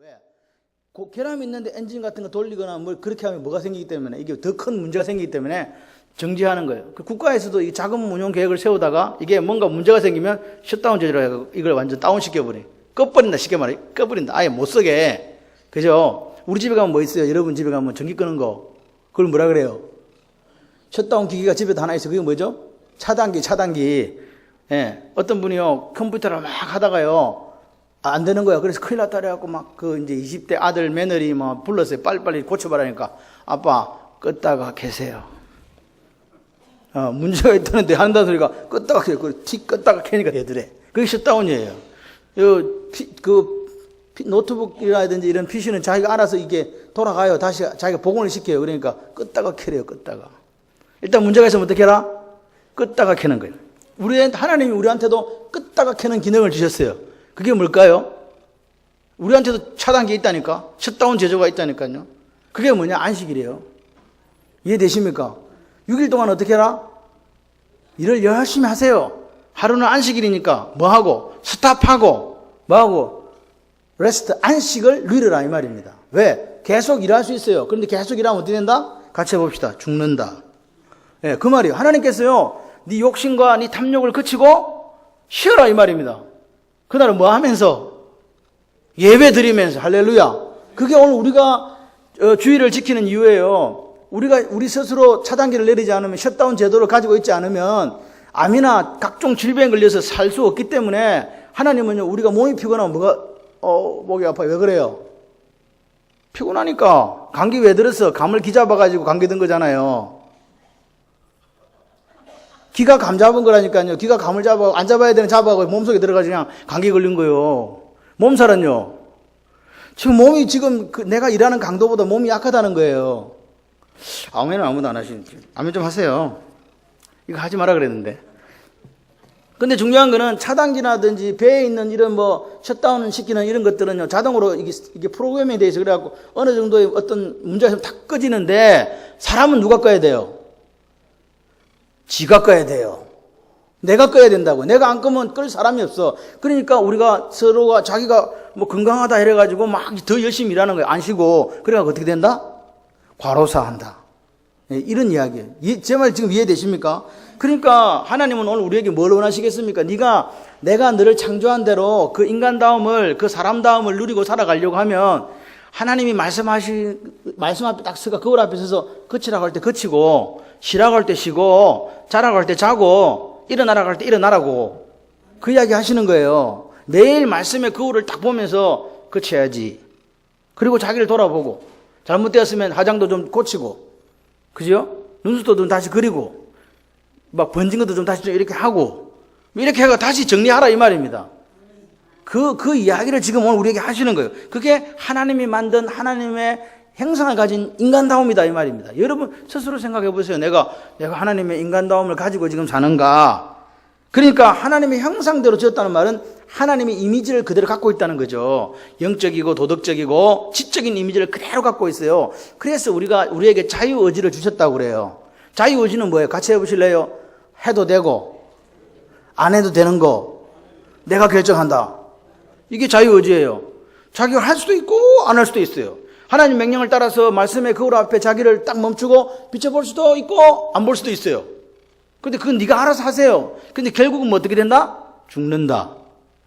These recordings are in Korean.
왜? 계람이 있는데 엔진 같은 거 돌리거나 뭘 그렇게 하면 뭐가 생기기 때문에 이게 더 큰 문제가 생기기 때문에 정지하는 거예요. 국가에서도 이 자금 운용 계획을 세우다가 이게 뭔가 문제가 생기면 셧다운 제재로 해서 이걸 완전 다운시켜버려. 꺼버린다, 쉽게 말해. 꺼버린다. 아예 못 쓰게. 그죠? 우리 집에 가면 뭐 있어요? 여러분 집에 가면 전기 끄는 거. 그걸 뭐라 그래요? 셧다운 기기가 집에도 하나 있어. 그게 뭐죠? 차단기. 예. 어떤 분이요, 컴퓨터를 막 하다가요, 안 되는 거야. 그래서 큰일 났다 그래갖고 막 이제 20대 아들 며느리 막 불렀어요. 빨리빨리 고쳐봐라니까. 아빠, 껐다가 계세요. 문제가 있다는데 한다는 소리가 껐다가 켜요. 껐다가 켜니까 되더래. 그게 셧다운이에요. 노트북이라든지 이런 PC는 자기가 알아서 이게 돌아가요. 다시 자기가 복원을 시켜요. 그러니까 껐다가 켜래요. 껐다가. 일단 문제가 있으면 어떻게 해라? 껐다가 켜는 거예요. 하나님이 우리한테도 껐다가 켜는 기능을 주셨어요. 그게 뭘까요? 우리한테도 차단기 있다니까. 셧다운 제조가 있다니까요. 그게 뭐냐? 안식이래요. 이해되십니까? 6일 동안 어떻게 해라? 일을 열심히 하세요. 하루는 안식일이니까 뭐하고? 스탑하고 뭐하고? 레스트, 안식을 누리라 이 말입니다. 왜? 계속 일할 수 있어요. 그런데 계속 일하면 어떻게 된다? 같이 해봅시다. 죽는다. 예, 그 말이에요. 하나님께서요, 네 욕심과 네 탐욕을 그치고 쉬어라 이 말입니다. 그날은 뭐 하면서? 예배 드리면서. 할렐루야. 그게 오늘 우리가 주의를 지키는 이유예요. 우리 스스로 차단기를 내리지 않으면, 셧다운 제도를 가지고 있지 않으면 암이나 각종 질병에 걸려서 살 수 없기 때문에 하나님은요, 우리가 몸이 피곤하면 목이 아파요. 왜 그래요? 피곤하니까. 감기 왜 들었어? 감을 기 잡아가지고 감기 든 거잖아요. 기가 감 잡은 거라니까요. 기가 감을 안 잡아야 되는 잡아가지고 몸속에 들어가서 그냥 감기 걸린 거예요. 몸살은요. 몸이 내가 일하는 강도보다 몸이 약하다는 거예요. 아멘은 아무도 안 하시는지. 아멘 좀 하세요. 이거 하지 마라 그랬는데. 근데 중요한 거는 차단기라든지 배에 있는 이런 셧다운 시키는 이런 것들은요, 자동으로 이게 프로그래밍이 돼 있어. 그래갖고 어느 정도의 어떤 문제가 있으면 다 꺼지는데, 사람은 누가 꺼야 돼요? 지가 꺼야 돼요. 내가 꺼야 된다고. 내가 안 끄면 끌 사람이 없어. 그러니까 우리가 서로가 자기가 건강하다 이래가지고 막 더 열심히 일하는 거예요. 안 쉬고. 그래갖고 어떻게 된다? 과로사한다. 이런 이야기예요. 제 말 지금 이해되십니까? 그러니까 하나님은 오늘 우리에게 뭘 원하시겠습니까? 내가 너를 창조한 대로 그 인간다움을, 그 사람다움을 누리고 살아가려고 하면 하나님이 말씀 앞에 딱 서가 거울 앞에 서서 그치라고 할 때 그치고, 쉬라고 할 때 쉬고, 자라고 할 때 자고, 일어나라고 할 때 일어나라고 그 이야기 하시는 거예요. 매일 말씀의 거울을 딱 보면서 그쳐야지. 그리고 자기를 돌아보고, 잘못되었으면 화장도 좀 고치고, 그죠? 눈썹도 좀 다시 그리고, 막 번진 것도 좀 다시 좀 이렇게 하고, 이렇게 해가 다시 정리하라 이 말입니다. 그 이야기를 지금 오늘 우리에게 하시는 거예요. 그게 하나님이 만든 하나님의 형상을 가진 인간다움이다 이 말입니다. 여러분 스스로 생각해 보세요. 내가 하나님의 인간다움을 가지고 지금 사는가? 그러니까 하나님의 형상대로 지었다는 말은 하나님의 이미지를 그대로 갖고 있다는 거죠. 영적이고 도덕적이고 지적인 이미지를 그대로 갖고 있어요. 그래서 우리에게 자유의지를 주셨다고 그래요. 자유의지는 뭐예요? 같이 해보실래요? 해도 되고 안 해도 되는 거 내가 결정한다. 이게 자유의지예요. 자기가 할 수도 있고 안 할 수도 있어요. 하나님 명령을 따라서 말씀의 거울 앞에 자기를 딱 멈추고 비춰볼 수도 있고 안 볼 수도 있어요. 근데 그건 네가 알아서 하세요. 근데 결국은 뭐 어떻게 된다? 죽는다.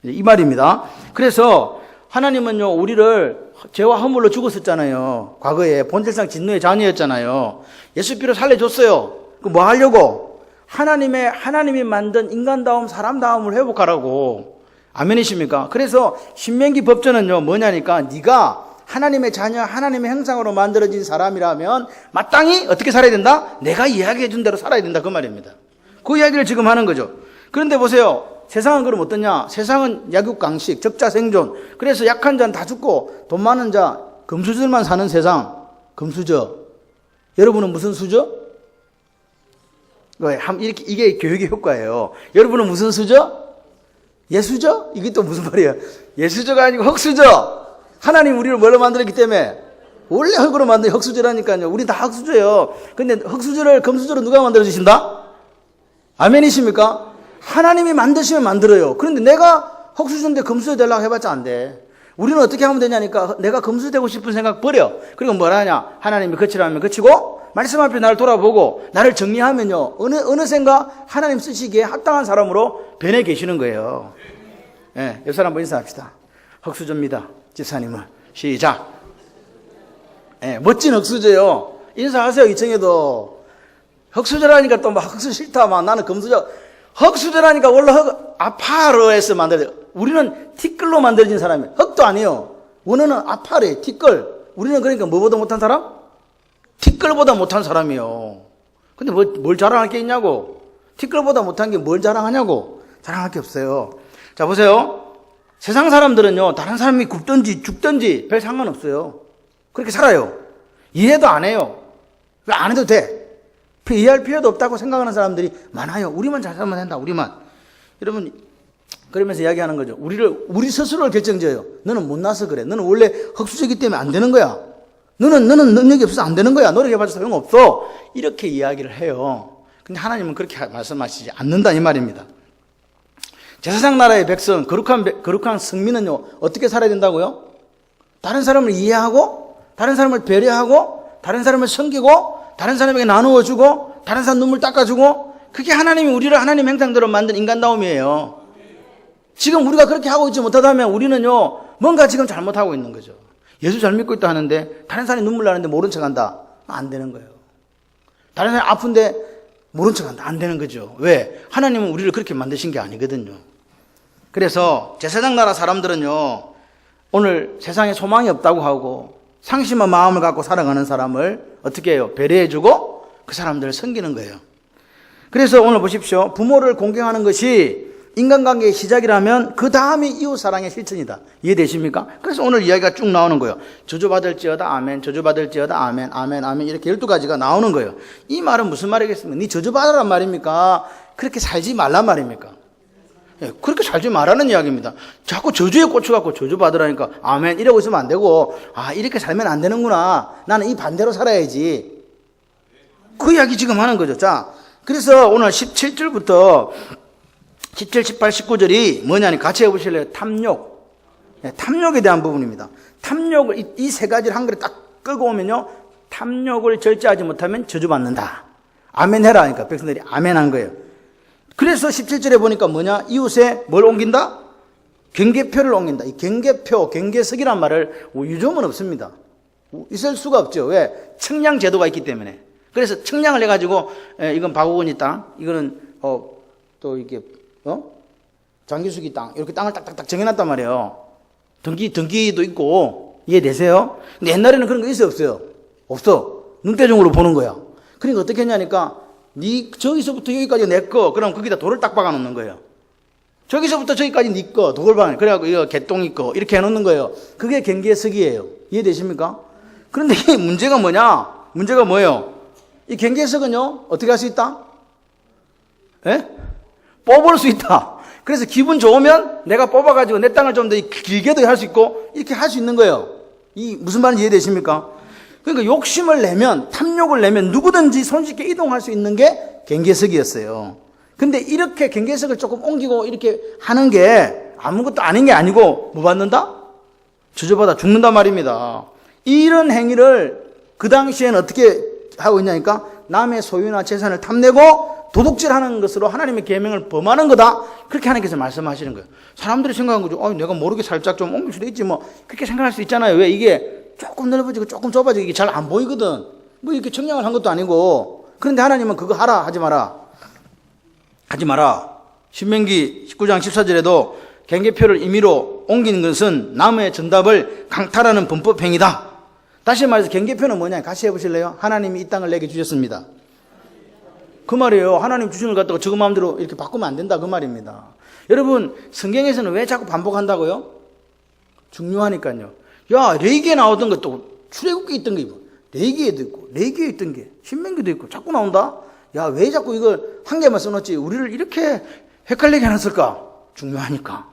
이 말입니다. 그래서 하나님은요, 우리를 죄와 허물로 죽었었잖아요. 과거에 본질상 진노의 자녀였잖아요. 예수 피로 살려줬어요. 그 뭐 하려고? 하나님이 만든 인간다움, 사람다움을 회복하라고. 아멘이십니까? 그래서 신명기 법전은요, 뭐냐니까 네가 하나님의 자녀, 하나님의 형상으로 만들어진 사람이라면 마땅히 어떻게 살아야 된다? 내가 이야기해 준 대로 살아야 된다 그 말입니다. 그 이야기를 지금 하는 거죠. 그런데 보세요. 세상은 그럼 어떠냐? 세상은 약육강식, 적자 생존. 그래서 약한 자는 다 죽고 돈 많은 자, 금수저만 사는 세상. 금수저. 여러분은 무슨 수저? 이게 교육의 효과예요. 여러분은 무슨 수저? 예수저? 이게 또 무슨 말이야? 예수저가 아니고 흙수저. 하나님 우리를 뭘로 만들었기 때문에 원래 흙으로 만든 흙수저라니까요. 우리 다 흙수저예요. 근데 흙수저를 금수저로 누가 만들어 주신다? 아멘이십니까? 하나님이 만드시면 만들어요. 그런데 내가 흙수저인데 금수저 되려고 해봤자 안 돼. 우리는 어떻게 하면 되냐니까 내가 검수되고 싶은 생각 버려. 그리고 뭘 하냐? 하나님이 거치라면 거치고 말씀 앞에 나를 돌아보고 나를 정리하면요. 어느샌가 하나님 쓰시기에 합당한 사람으로 변해 계시는 거예요. 예, 옆 사람 한번 인사합시다. 흑수저입니다. 집사님은. 시작. 예, 멋진 흑수저요. 인사하세요. 2층에도. 흑수저라니까 또 막 흑수 싫다. 막 나는 금수저. 흑수저라니까 원래 아파르에서 만들어요. 우리는 티끌로 만들어진 사람이에요. 흑도 아니에요. 원어는 아파르에 티끌. 우리는 그러니까 뭐보다 못한 사람? 티끌보다 못한 사람이에요. 근데 뭘 자랑할 게 있냐고. 티끌보다 못한 게 뭘 자랑하냐고. 자랑할 게 없어요. 자, 보세요. 세상 사람들은요, 다른 사람이 굽든지 죽든지 별 상관없어요. 그렇게 살아요. 이해도 안 해요. 안 해도 돼. 이해할 필요도 없다고 생각하는 사람들이 많아요. 우리만 잘 살면 된다, 우리만. 여러분, 그러면서 이야기하는 거죠. 우리 스스로를 결정져요. 너는 못나서 그래. 너는 원래 흑수저이기 때문에 안 되는 거야. 너는 능력이 없어서 안 되는 거야. 노력해봐도 소용없어. 이렇게 이야기를 해요. 근데 하나님은 그렇게 말씀하시지 않는다, 이 말입니다. 제사장 나라의 백성, 거룩한 성민은요, 어떻게 살아야 된다고요? 다른 사람을 이해하고, 다른 사람을 배려하고, 다른 사람을 섬기고, 다른 사람에게 나누어 주고, 다른 사람 눈물 닦아주고, 그게 하나님이 우리를 하나님 형상대로 만든 인간다움이에요. 지금 우리가 그렇게 하고 있지 못하다면 우리는요, 뭔가 지금 잘못하고 있는 거죠. 예수 잘 믿고 있다 하는데, 다른 사람이 눈물 나는데 모른 척 한다. 안 되는 거예요. 다른 사람이 아픈데 모른 척 한다. 안 되는 거죠. 왜? 하나님은 우리를 그렇게 만드신 게 아니거든요. 그래서 제사장 나라 사람들은요, 오늘 세상에 소망이 없다고 하고, 상심한 마음을 갖고 살아가는 사람을 어떻게 해요? 배려해주고 그 사람들을 섬기는 거예요. 그래서 오늘 보십시오. 부모를 공경하는 것이 인간관계의 시작이라면 그 다음이 이웃사랑의 실천이다. 이해되십니까? 그래서 오늘 이야기가 쭉 나오는 거예요. 저주받을지어다 아멘, 저주받을지어다 아멘, 아멘, 아멘 이렇게 12가지가 나오는 거예요. 이 말은 무슨 말이겠습니까? 네 저주받으란 말입니까? 그렇게 살지 말란 말입니까? 예, 그렇게 살지 말라는 이야기입니다. 자꾸 저주에 꽂혀갖고 저주받으라니까 아멘 이러고 있으면 안 되고 이렇게 살면 안 되는구나. 나는 이 반대로 살아야지. 그 이야기 지금 하는 거죠. 자, 그래서 오늘 17절부터 17, 18, 19절이 뭐냐니 같이 해보실래요? 탐욕. 예, 탐욕에 대한 부분입니다. 탐욕을 이 세 가지를 한 그릇 딱 끌고 오면요. 탐욕을 절제하지 못하면 저주받는다. 아멘 해라 하니까 백성들이 아멘 한 거예요. 그래서 17절에 보니까 뭐냐? 이웃에 뭘 옮긴다? 경계표를 옮긴다. 이 경계표, 경계석이란 말을 요즘은 없습니다. 있을 수가 없죠. 왜? 측량 제도가 있기 때문에. 그래서 측량을 해가지고 이건 박우건이 땅, 이거는 또 이게 장기숙이 땅, 이렇게 땅을 딱딱딱 정해놨단 말이에요. 등기도 있고 이해되세요? 근데 옛날에는 그런 거 있어요, 없어요? 없어. 눈대중으로 보는 거야. 그러니까 어떻게 했냐니까 저기서부터 여기까지 내 거, 그럼 거기다 돌을 딱 박아 놓는 거예요. 저기서부터 저기까지 네 거, 돌을 박아, 그래갖고 이거 개똥이 거, 이렇게 해 놓는 거예요. 그게 경계석이에요. 이해되십니까? 그런데 이 문제가 뭐냐? 문제가 뭐예요? 이 경계석은요, 어떻게 할 수 있다? 예? 뽑을 수 있다. 그래서 기분 좋으면 내가 뽑아가지고 내 땅을 좀 더 길게도 할 수 있고, 이렇게 할 수 있는 거예요. 이 무슨 말인지 이해되십니까? 그러니까 욕심을 내면, 탐욕을 내면 누구든지 손쉽게 이동할 수 있는 게 경계석이었어요. 근데 이렇게 경계석을 조금 옮기고 이렇게 하는 게 아무것도 아닌 게 아니고 뭐 받는다? 저주받아 죽는단 말입니다. 이런 행위를 그 당시에는 어떻게 하고 있냐니까 남의 소유나 재산을 탐내고 도둑질하는 것으로 하나님의 계명을 범하는 거다. 그렇게 하나님께서 말씀하시는 거예요. 사람들이 생각한 거죠. 내가 모르게 살짝 좀 옮길 수도 있지 뭐. 그렇게 생각할 수 있잖아요. 왜? 이게 조금 넓어지고 조금 좁아지고 이게 잘 안 보이거든. 뭐 이렇게 청량을 한 것도 아니고. 그런데 하나님은 그거 하라 하지 마라. 하지 마라. 신명기 19장 14절에도 경계표를 임의로 옮기는 것은 남의 정답을 강탈하는 범법행위다. 다시 말해서 경계표는 뭐냐? 같이 해보실래요? 하나님이 이 땅을 내게 주셨습니다. 그 말이에요. 하나님 주신 걸 갖다가 저 마음대로 이렇게 바꾸면 안 된다. 그 말입니다. 여러분, 성경에서는 왜 자꾸 반복한다고요? 중요하니까요. 야, 레위기에 나오던 것도 출애굽기에 있던 게 레위기에도 있고 레위기에 있던 게 신명기도 있고 자꾸 나온다. 야, 왜 자꾸 이걸 한 개만 써놓지? 우리를 이렇게 헷갈리게 해놨을까? 중요하니까.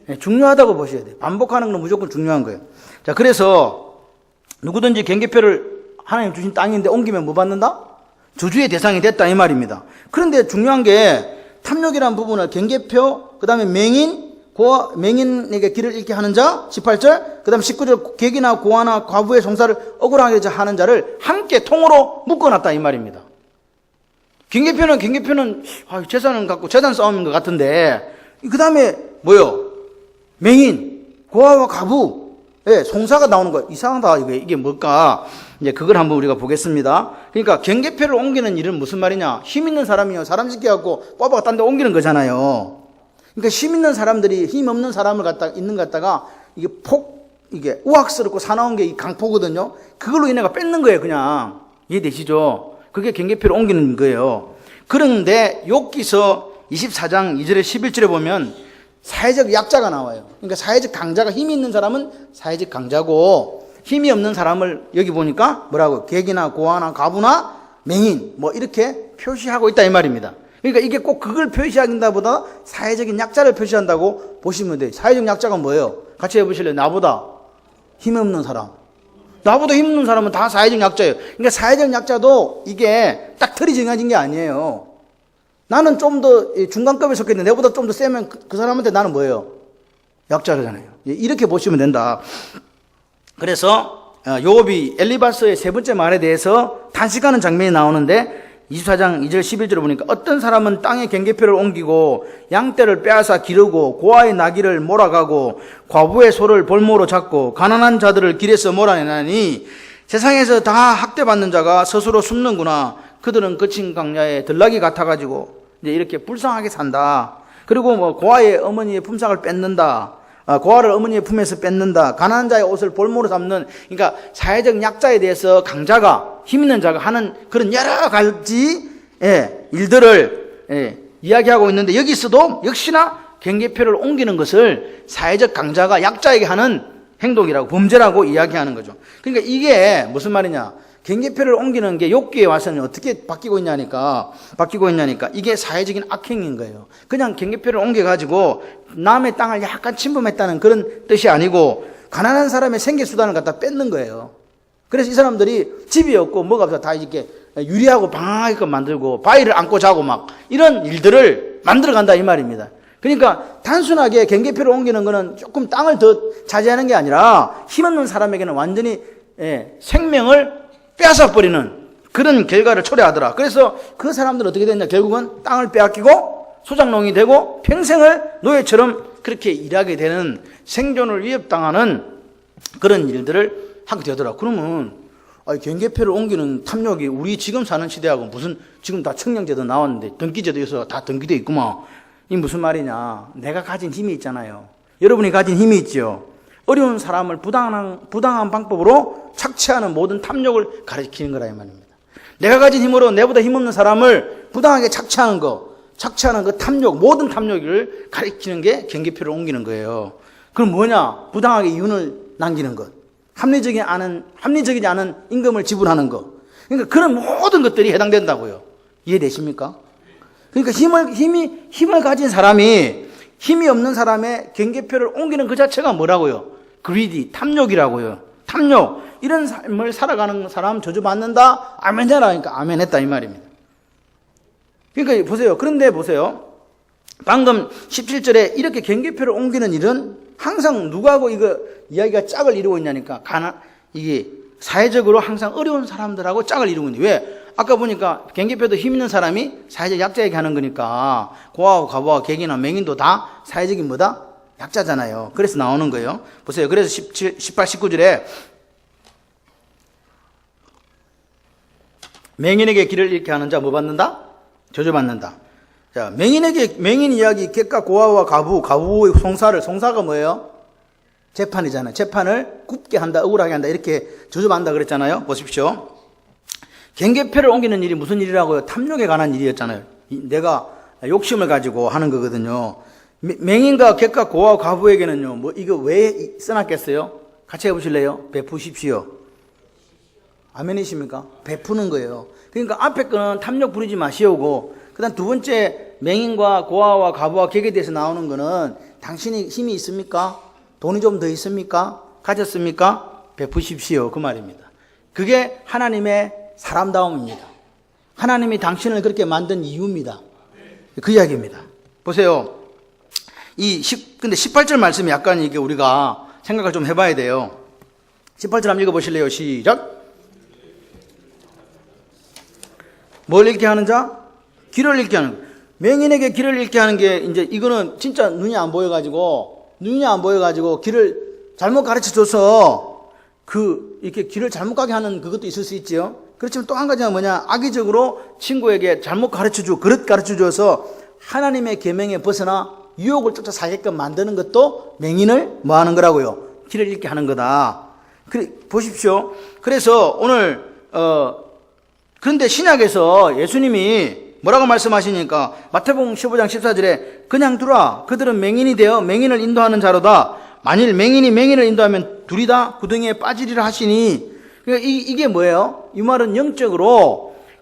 네, 중요하다고 보셔야 돼요. 반복하는 건 무조건 중요한 거예요. 자, 그래서 누구든지 경계표를 하나님 주신 땅인데 옮기면 뭐 받는다? 저주의 대상이 됐다 이 말입니다. 그런데 중요한 게 탐욕이라는 부분을 경계표, 그 다음에 맹인, 고아 맹인에게 길을 잃게 하는 자 18절, 그 다음 19절 객이나 고아나 과부의 송사를 억울하게 하는 자를 함께 통으로 묶어놨다 이 말입니다. 경계표는 재산을 갖고 재산 싸움인 것 같은데 그 다음에 뭐요? 맹인, 고아와 과부, 송사가 나오는 거 이상하다. 이게 뭘까? 이제 그걸 한번 우리가 보겠습니다. 그러니까 경계표를 옮기는 일은 무슨 말이냐? 힘 있는 사람이요, 사람 시켜갖고 뽑아가 딴 데 옮기는 거잖아요. 그러니까 힘 있는 사람들이 힘 없는 사람을 갖다가 이게 우악스럽고 사나운 게 이 강포거든요. 그걸로 얘네가 뺏는 거예요, 그냥. 이해되시죠? 그게 경계표를 옮기는 거예요. 그런데 욥기서 24장 2절에 11절에 보면 사회적 약자가 나와요. 그러니까 사회적 강자가 힘이 있는 사람은 사회적 강자고 힘이 없는 사람을 여기 보니까 뭐라고? 객이나 고아나 과부나 맹인 뭐 이렇게 표시하고 있다 이 말입니다. 그러니까 이게 꼭 그걸 표시한다보다 사회적인 약자를 표시한다고 보시면 돼요. 사회적 약자가 뭐예요? 같이 해보실래요? 나보다 힘없는 사람. 나보다 힘없는 사람은 다 사회적 약자예요. 그러니까 사회적 약자도 이게 딱 틀이 정해진 게 아니에요. 나는 좀 더 중간급에 속했는데 내보다 좀 더 세면 그 사람한테 나는 뭐예요? 약자잖아요. 이렇게 보시면 된다. 그래서 욥이 엘리바스의 세 번째 말에 대해서 탄식하는 장면이 나오는데 24장 2절 11절을 보니까 어떤 사람은 땅의 경계표를 옮기고 양떼를 빼앗아 기르고 고아의 나귀를 몰아가고 과부의 소를 볼모로 잡고 가난한 자들을 길에서 몰아내나니 세상에서 다 학대받는 자가 스스로 숨는구나. 그들은 거친 강야에 들나귀 같아가지고 이제 이렇게 불쌍하게 산다. 그리고 뭐 고아의 어머니의 품삯을 뺏는다. 고아를 어머니의 품에서 뺏는다. 가난한 자의 옷을 볼모로 잡는, 그러니까 사회적 약자에 대해서 강자가, 힘 있는 자가 하는 그런 여러 가지 일들을 이야기하고 있는데 여기서도 역시나 경계표를 옮기는 것을 사회적 강자가 약자에게 하는 행동이라고, 범죄라고 이야기하는 거죠. 그러니까 이게 무슨 말이냐? 경계표를 옮기는 게 욥기에 와서는 어떻게 바뀌고 있냐니까 이게 사회적인 악행인 거예요. 그냥 경계표를 옮겨가지고 남의 땅을 약간 침범했다는 그런 뜻이 아니고 가난한 사람의 생계수단을 갖다 뺏는 거예요. 그래서 이 사람들이 집이 없고 뭐가 없어 다 이렇게 유리하고 방황하게끔 만들고 바위를 안고 자고 막 이런 일들을 만들어간다 이 말입니다. 그러니까 단순하게 경계표를 옮기는 거는 조금 땅을 더 차지하는 게 아니라 힘없는 사람에게는 완전히 생명을 빼앗아버리는 그런 결과를 초래하더라. 그래서 그 사람들은 어떻게 됐냐? 결국은 땅을 빼앗기고 소작농이 되고 평생을 노예처럼 그렇게 일하게 되는, 생존을 위협당하는 그런 일들을 하게 되더라. 그러면 경계표를 옮기는 탐욕이 우리 지금 사는 시대하고 무슨, 지금 다 청량제도 나왔는데 등기제도에서 다 등기돼 있구만. 이 무슨 말이냐? 내가 가진 힘이 있잖아요. 여러분이 가진 힘이 있죠. 어려운 사람을 부당한 방법으로 착취하는 모든 탐욕을 가리키는 거라 이 말입니다. 내가 가진 힘으로 내보다 힘없는 사람을 부당하게 착취하는 그 탐욕, 모든 탐욕을 가리키는 게 경계표를 옮기는 거예요. 그럼 뭐냐? 부당하게 이윤을 남기는 것, 합리적이지 않은 임금을 지불하는 것. 그러니까 그런 모든 것들이 해당된다고요. 이해되십니까? 그러니까 힘을 가진 사람이 힘이 없는 사람의 경계표를 옮기는 그 자체가 뭐라고요? greedy, 탐욕이라고요. 탐욕. 이런 삶을 살아가는 사람 저주받는다. 아멘 해라. 그러니까 아멘 했다 이 말입니다. 그러니까 보세요. 그런데 보세요. 방금 17절에 이렇게 경계표를 옮기는 일은 항상 누구하고 이거 이야기가 짝을 이루고 있냐니까. 이게 사회적으로 항상 어려운 사람들하고 짝을 이루고 있는데 왜? 아까 보니까 경계표도 힘 있는 사람이 사회적 약자에게 하는 거니까 고아와 과부와 객이나 맹인도 다 사회적인 뭐다? 약자잖아요. 그래서 나오는 거예요. 보세요. 그래서 18, 19절에 맹인에게 길을 잃게 하는 자 뭐 받는다? 저주받는다. 자, 맹인 이야기, 객과 고아와 과부의 송사가 뭐예요? 재판이잖아요. 재판을 굽게 한다, 억울하게 한다, 이렇게 저주받는다 그랬잖아요. 보십시오. 경계표를 옮기는 일이 무슨 일이라고요? 탐욕에 관한 일이었잖아요. 내가 욕심을 가지고 하는 거거든요. 맹인과 객과 고아와 과부에게는요, 뭐 이거 왜 써놨겠어요? 같이 해보실래요? 베푸십시오. 아멘이십니까? 베푸는 거예요. 그러니까 앞에 거는 탐욕 부리지 마시오고, 그 다음 두 번째 맹인과 고아와 과부와 객에 대해서 나오는 거는 당신이 힘이 있습니까? 돈이 좀 더 있습니까? 가졌습니까? 베푸십시오. 그 말입니다. 그게 하나님의 사람다움입니다. 하나님이 당신을 그렇게 만든 이유입니다. 그 이야기입니다. 보세요. 근데 18절 말씀이 약간 이게 우리가 생각을 좀 해봐야 돼요. 18절 한번 읽어보실래요? 시작. 뭘 읽게 하는 자? 길을 읽게 하는 자. 맹인에게 길을 읽게 하는 게 이제 이거는 진짜 눈이 안 보여가지고 길을 잘못 가르쳐 줘서 이렇게 길을 잘못 가게 하는 그것도 있을 수 있지요. 그렇지만 또 한 가지가 뭐냐? 악의적으로 친구에게 잘못 그릇 가르쳐 줘서 하나님의 계명에 벗어나 유혹을 쫓아 살게끔 만드는 것도 맹인을 뭐 하는 거라고요? 길을 잃게 하는 거다. 보십시오. 그래서 오늘 그런데 신약에서 예수님이 뭐라고 말씀하시니까 마태복음 15장 14절에 그냥 두라. 그들은 맹인이 되어 맹인을 인도하는 자로다. 만일 맹인이 맹인을 인도하면 둘이 다 구덩이에 빠지리라 하시니, 그러니까 이게 뭐예요? 이 말은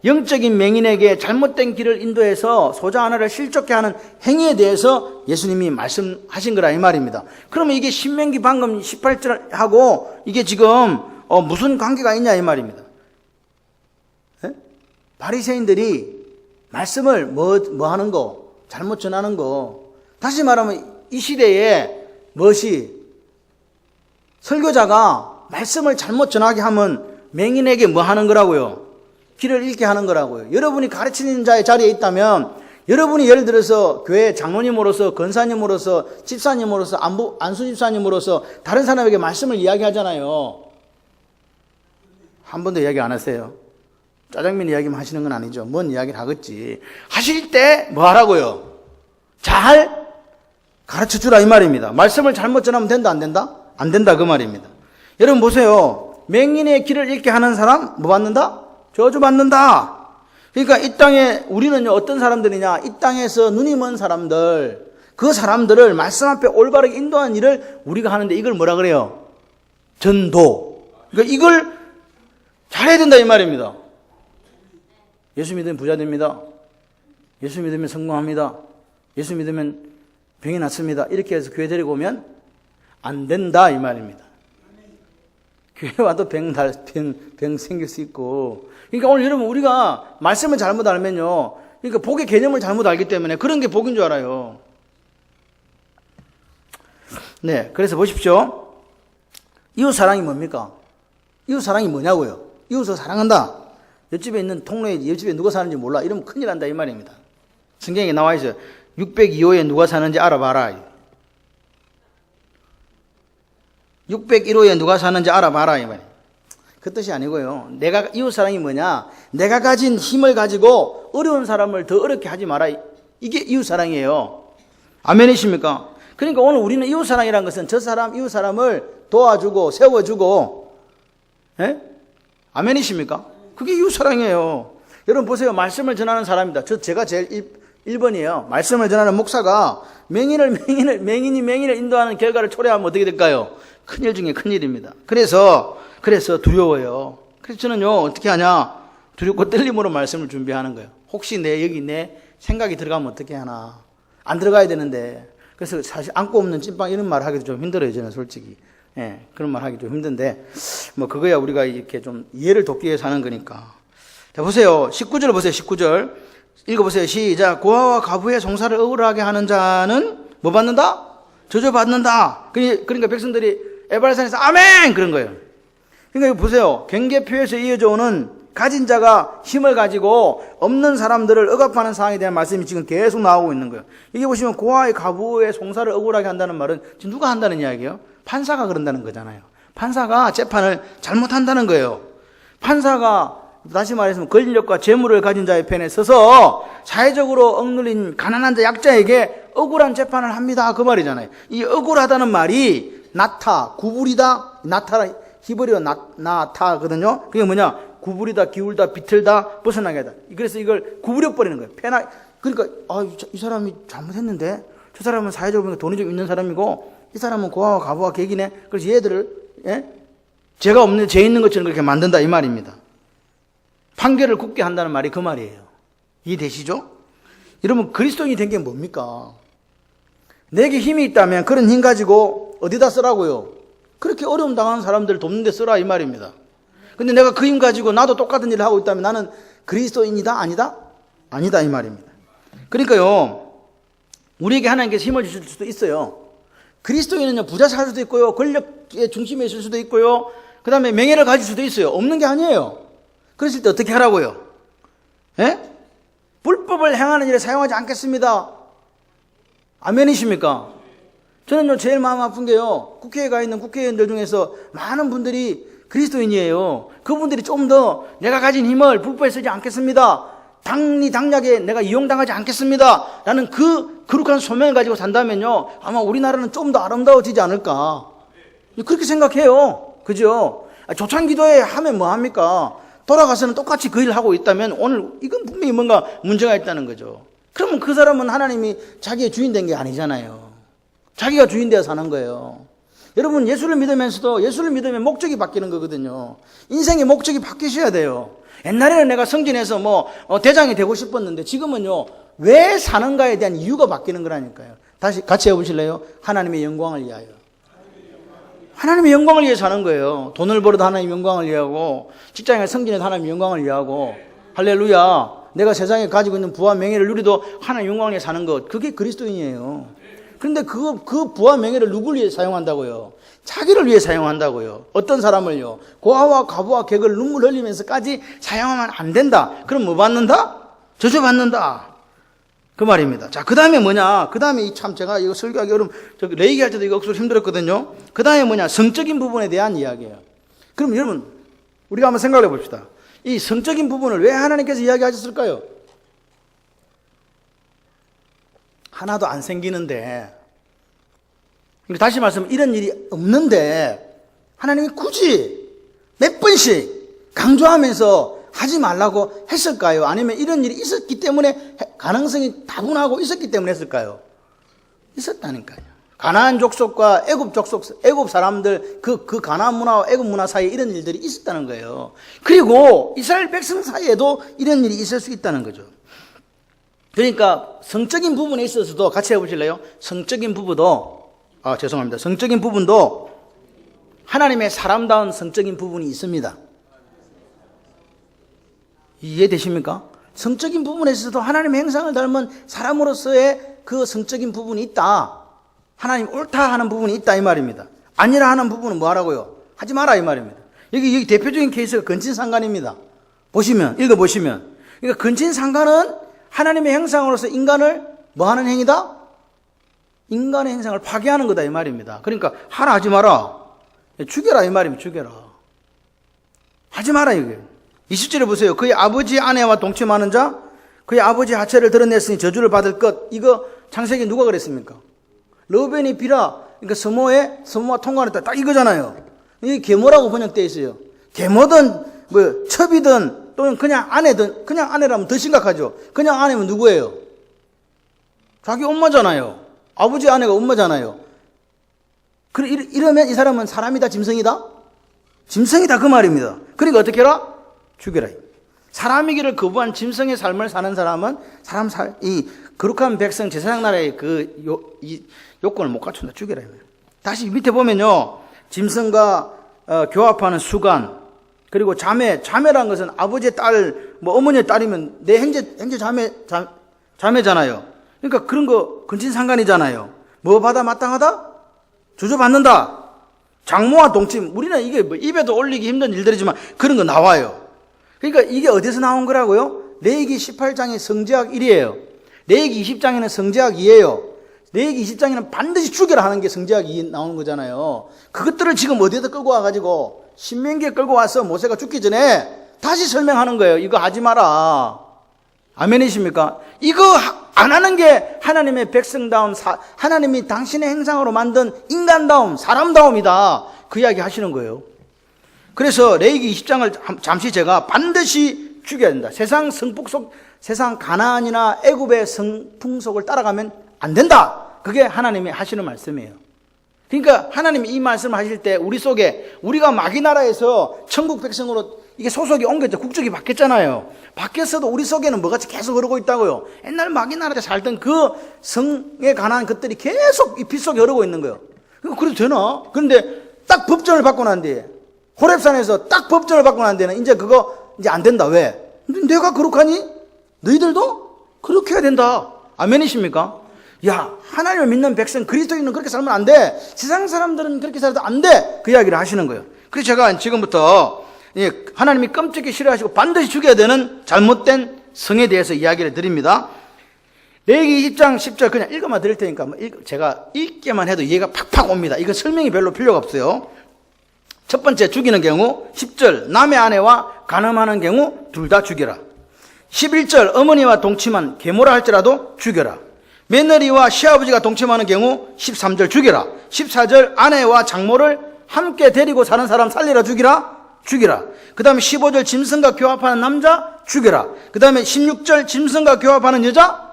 영적인 맹인에게 잘못된 길을 인도해서 소자 하나를 실족해 하는 행위에 대해서 예수님이 말씀하신 거라 이 말입니다. 그러면 이게 신명기 방금 18절하고 이게 지금 무슨 관계가 있냐 이 말입니다. 에? 바리새인들이 말씀을 뭐 하는 거? 잘못 전하는 거. 다시 말하면 이 시대에 설교자가 말씀을 잘못 전하게 하면 맹인에게 뭐 하는 거라고요? 길을 잃게 하는 거라고요. 여러분이 가르치는 자의 자리에 있다면 여러분이 예를 들어서 교회 장로님으로서 권사님으로서 집사님으로서 안수 집사님으로서 다른 사람에게 말씀을 이야기하잖아요. 한 번도 이야기 안 하세요. 짜장면 이야기만 하시는 건 아니죠. 뭔 이야기를 하겠지. 하실 때 뭐 하라고요? 잘 가르쳐 주라 이 말입니다. 말씀을 잘못 전하면 된다 안 된다? 안 된다 그 말입니다. 여러분 보세요. 맹인의 길을 잃게 하는 사람 뭐 받는다? 저주받는다. 그러니까 이 땅에 우리는 어떤 사람들이냐? 이 땅에서 눈이 먼 사람들, 그 사람들을 말씀 앞에 올바르게 인도하는 일을 우리가 하는데 이걸 뭐라 그래요? 전도. 그러니까 이걸 잘해야 된다 이 말입니다. 예수 믿으면 부자 됩니다. 예수 믿으면 성공합니다. 예수 믿으면 병이 낫습니다. 이렇게 해서 교회 데리고 오면 안 된다 이 말입니다. 교회 와도 병 생길 수 있고. 그러니까 오늘 여러분 우리가 말씀을 잘못 알면요. 그러니까 복의 개념을 잘못 알기 때문에 그런 게 복인 줄 알아요. 네, 그래서 보십시오. 이웃 사랑이 뭡니까? 이웃 사랑이 뭐냐고요? 이웃을 사랑한다. 옆집에 있는 통로에 옆집에 누가 사는지 몰라. 이러면 큰일 난다 이 말입니다. 성경에 나와 있어요. 602호에 누가 사는지 알아봐라. 601호에 누가 사는지 알아봐라 이 말이에요. 그 뜻이 아니고요. 내가 이웃사랑이 뭐냐? 내가 가진 힘을 가지고 어려운 사람을 더 어렵게 하지 마라. 이게 이웃사랑이에요. 아멘이십니까? 그러니까 오늘 우리는 이웃사랑이라는 것은 저 사람, 이웃사람을 도와주고 세워주고, 아멘이십니까? 그게 이웃사랑이에요. 여러분 보세요. 말씀을 전하는 사람입니다. 제가 제일 1번이에요. 말씀을 전하는 목사가 맹인을 인도하는 결과를 초래하면 어떻게 될까요? 큰일 중에 큰일입니다. 그래서 두려워요. 그래서 저는요, 어떻게 하냐? 두렵고 떨림으로 말씀을 준비하는 거예요. 혹시 여기 내 생각이 들어가면 어떻게 하나? 안 들어가야 되는데. 그래서 사실 안고 없는 찐빵 이런 말 하기도 좀 힘들어요, 저는 솔직히. 예, 그런 말 하기 좀 힘든데, 그거야 우리가 이렇게 좀 이해를 돕기 위해서 하는 거니까. 자, 보세요. 19절 보세요, 19절. 읽어보세요. 시작. 고아와 가부의 송사를 억울하게 하는 자는 뭐 받는다? 저주받는다. 그러니까 백성들이 에발산에서 아멘! 그런 거예요. 그러니까 보세요. 경계표에서 이어져 오는 가진 자가 힘을 가지고 없는 사람들을 억압하는 상황에 대한 말씀이 지금 계속 나오고 있는 거예요. 이게 보시면 고아의 가부의 송사를 억울하게 한다는 말은 지금 누가 한다는 이야기예요? 판사가 그런다는 거잖아요. 판사가 재판을 잘못한다는 거예요. 판사가 다시 말해서 권력과 재물을 가진 자의 편에 서서 사회적으로 억눌린 가난한 자 약자에게 억울한 재판을 합니다. 그 말이잖아요. 이 억울하다는 말이 나타, 구부리다, 나타라 히브리어 나타거든요. 그게 뭐냐? 구부리다, 기울다, 비틀다, 벗어나게 하다. 그래서 이걸 구부려 버리는 거예요. 그러니까 이 사람이 잘못했는데 저 사람은 사회적으로 보니까 돈이 좀 있는 사람이고 이 사람은 고아와 가부와 객이네. 그래서 얘들을 죄가 없는 죄 있는 것처럼 그렇게 만든다 이 말입니다. 판결을 굳게 한다는 말이 그 말이에요. 이해되시죠? 여러분 그리스도인이 된 게 뭡니까? 내게 힘이 있다면 그런 힘 가지고 어디다 쓰라고요? 그렇게 어려움 당하는 사람들을 돕는 데 쓰라 이 말입니다. 근데 내가 그 힘 가지고 나도 똑같은 일을 하고 있다면 나는 그리스도인이다? 아니다? 아니다 이 말입니다. 그러니까요 우리에게 하나님께서 힘을 주실 수도 있어요. 그리스도인은요, 부자 살 수도 있고요, 권력의 중심에 있을 수도 있고요, 그 다음에 명예를 가질 수도 있어요. 없는 게 아니에요. 그랬을 때 어떻게 하라고요? 예? 불법을 행하는 일에 사용하지 않겠습니다. 아멘이십니까? 저는요, 제일 마음 아픈 게요, 국회에 가 있는 국회의원들 중에서 많은 분들이 그리스도인이에요. 그분들이 좀 더 내가 가진 힘을 불법에 쓰지 않겠습니다. 당리당략에 내가 이용당하지 않겠습니다. 라는 그 거룩한 소명을 가지고 산다면요, 아마 우리나라는 좀 더 아름다워지지 않을까. 그렇게 생각해요. 그죠? 조창기도회 하면 뭐합니까? 돌아가서는 똑같이 그 일을 하고 있다면 오늘 이건 분명히 뭔가 문제가 있다는 거죠. 그러면 그 사람은 하나님이 자기의 주인 된 게 아니잖아요. 자기가 주인 되어 사는 거예요. 여러분, 예수를 믿으면서도 예수를 믿으면 목적이 바뀌는 거거든요. 인생의 목적이 바뀌셔야 돼요. 옛날에는 내가 성진에서 대장이 되고 싶었는데 지금은요, 왜 사는가에 대한 이유가 바뀌는 거라니까요. 다시 같이 해보실래요? 하나님의 영광을 위하여. 하나님의 영광을 위해 사는 거예요. 돈을 벌어도 하나님의 영광을 위하고, 직장에 성진에도 하나님의 영광을 위하고, 할렐루야. 내가 세상에 가지고 있는 부와 명예를 누리도 하나님의 영광을 위해 사는 것, 그게 그리스도인이에요. 그런데 그 부와 명예를 누굴 위해 사용한다고요? 자기를 위해 사용한다고요. 어떤 사람을요? 고아와 과부와 객을 눈물 흘리면서까지 사용하면 안 된다. 그럼 뭐 받는다? 저주받는다. 그 말입니다. 자, 그 다음에 뭐냐? 그 다음에 제가 이거 설교하기 레이기 할 때도 이거 억수로 힘들었거든요. 그 다음에 뭐냐? 성적인 부분에 대한 이야기예요. 그럼 여러분, 우리가 한번 생각해 봅시다. 이 성적인 부분을 왜 하나님께서 이야기하셨을까요? 하나도 안 생기는데, 다시 말하면 이런 일이 없는데 하나님이 굳이 몇 번씩 강조하면서 하지 말라고 했을까요? 아니면 이런 일이 있었기 때문에, 가능성이 다분하고 있었기 때문에 했을까요? 있었다니까요. 가나안 족속과 애굽 사람들, 그 가나안 문화와 애굽 문화 사이에 이런 일들이 있었다는 거예요. 그리고 이스라엘 백성 사이에도 이런 일이 있을 수 있다는 거죠. 그러니까 성적인 부분에 있어서도 같이 해보실래요? 성적인 부분도 하나님의 사람다운 성적인 부분이 있습니다. 이해되십니까? 성적인 부분에 있어서도 하나님의 형상을 닮은 사람으로서의 그 성적인 부분이 있다. 하나님 옳다 하는 부분이 있다 이 말입니다. 아니라 하는 부분은 뭐 하라고요? 하지 마라 이 말입니다. 여기 대표적인 케이스가 근친상간입니다. 읽어보시면. 그러니까 근친상간은 하나님의 형상으로서 인간을 뭐 하는 행위다? 인간의 형상을 파괴하는 거다 이 말입니다. 그러니까 하라 하지 마라. 죽여라 이 말입니다. 죽여라. 하지 마라 이게. 20절에 보세요. 그의 아버지 아내와 동침하는 자, 그의 아버지 하체를 드러냈으니 저주를 받을 것. 이거 창세기 누가 그랬습니까? 르우벤이 비라, 그러니까 서모와 통과했다. 딱 이거잖아요. 이게 계모라고 번역되어 있어요. 계모든 첩이든 또는 그냥 아내든, 그냥 아내라면 더 심각하죠. 그냥 아내면 누구예요? 자기 엄마잖아요. 아버지 아내가 엄마잖아요. 이러면 이 사람은 사람이다, 짐승이다? 짐승이다 그 말입니다. 그러니까 어떻게 해라? 죽여라. 사람이기를 거부한 짐승의 삶을 사는 사람은 이 거룩한 백성 제사장 나라의 이 요건을 못 갖춘다. 죽여라. 다시 밑에 보면요, 짐승과 교합하는 수간, 그리고 자매란 것은 아버지의 딸, 어머니의 딸이면 내 형제 자매잖아요. 그러니까 그런 거 근친상간이잖아요. 뭐 받아 마땅하다? 저주받는다. 장모와 동침. 우리는 이게 입에도 올리기 힘든 일들이지만 그런 거 나와요. 그러니까 이게 어디서 나온 거라고요? 레위기 18장의 성제학 1이에요. 레위기 20장에는 성제학 2예요. 레위기 20장에는 반드시 죽여라 하는 게 성제학 2 나오는 거잖아요. 그것들을 지금 어디에다 끌고 와가지고 신명기에 끌고 와서 모세가 죽기 전에 다시 설명하는 거예요. 이거 하지 마라. 아멘이십니까? 이거 안 하는 게 하나님의 백성다움, 하나님이 당신의 행상으로 만든 인간다움, 사람다움이다. 그 이야기 하시는 거예요. 그래서 레위기 20장을 잠시 제가 반드시 죽여야 된다. 세상 가나안이나 애굽의 성풍속을 따라가면 안 된다. 그게 하나님이 하시는 말씀이에요. 그러니까 하나님이 이 말씀을 하실 때 우리 속에, 우리가 마귀 나라에서 천국 백성으로 이게 소속이 옮겼죠. 국적이 바뀌었잖아요. 바뀌었어도 우리 속에는 뭐가 계속 흐르고 있다고요. 옛날 마귀 나라에 살던 그 성에 관한 것들이 계속 이 피 속에 흐르고 있는 거예요. 그래도 되나? 그런데 딱 법전을 받고 난 뒤에, 호렙산에서 딱 법전을 받고 난 뒤에는 이제 그거 이제 안 된다. 왜? 내가 거룩하니 너희들도 그렇게 해야 된다. 아멘이십니까? 야, 하나님을 믿는 백성, 그리스도인은 그렇게 살면 안 돼. 세상 사람들은 그렇게 살아도 안 돼. 그 이야기를 하시는 거예요. 그래서 제가 지금부터 하나님이 끔찍히 싫어하시고 반드시 죽여야 되는 잘못된 성에 대해서 이야기를 드립니다. 레위기 20장 10절 그냥 읽어만 드릴 테니까 제가 읽기만 해도 이해가 팍팍 옵니다. 이거 설명이 별로 필요가 없어요. 첫 번째, 죽이는 경우 10절 남의 아내와 간음하는 경우 둘 다 죽여라. 11절 어머니와 동침한 계모라 할지라도 죽여라. 며느리와 시아버지가 동침하는 경우 13절 죽여라. 14절 아내와 장모를 함께 데리고 사는 사람 살리라 죽이라. 그 다음에 15절 짐승과 교합하는 남자 죽여라. 그 다음에 16절 짐승과 교합하는 여자